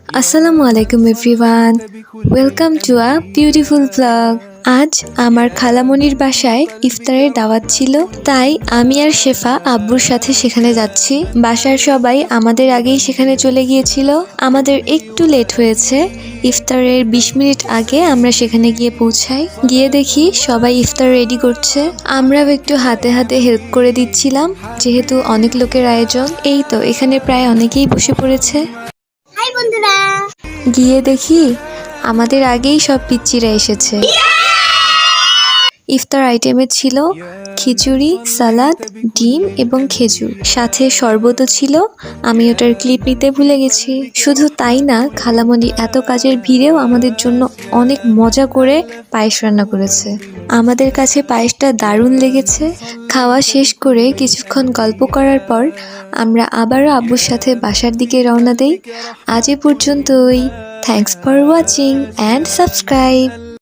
আসসালামু আলাইকুম everyone, welcome to a beautiful blog. আজ আমার খালামণির বাসায় ইফতারের দাওয়াত ছিল, তাই আমি আর শেফা আব্বুর সাথে সেখানে যাচ্ছি। বাসার সবাই আমাদের আগেই সেখানে চলে গিয়েছিল, আমাদের একটু লেট হয়েছে। ইফতারের 20 মিনিট আগে আমরা সেখানে গিয়ে পৌঁছাই। গিয়ে দেখি সবাই ইফতার রেডি করছে, আমরাও একটু হাতে হাতে হেল্প করে দিচ্ছিলাম, যেহেতু অনেক লোকের আয়োজন। এই তো এখানে প্রায় অনেকেই বসে পড়েছে। হাই বন্ধুরা, গিয়ে দেখি আমাদের আগেই সব পিচ্চিরা এসেছে। ইফতার আইটেমে ছিল খিচুড়ি, সালাদ, ডিম এবং খেজুর, সাথে শরবতও ছিল। আমি ওটার ক্লিপ নিতে ভুলে গেছি। শুধু তাই না, খালামণি এত কাজের ভিড়েও আমাদের জন্য অনেক মজা করে পায়েস রান্না করেছে। আমাদের কাছে পায়েসটা দারুণ লেগেছে। খাওয়া শেষ করে কিছুক্ষণ গল্প করার পর আমরা আবারও আব্বুর সাথে বাসার দিকে রওনা দেই। আজ এ পর্যন্তই। Thanks for watching and subscribe.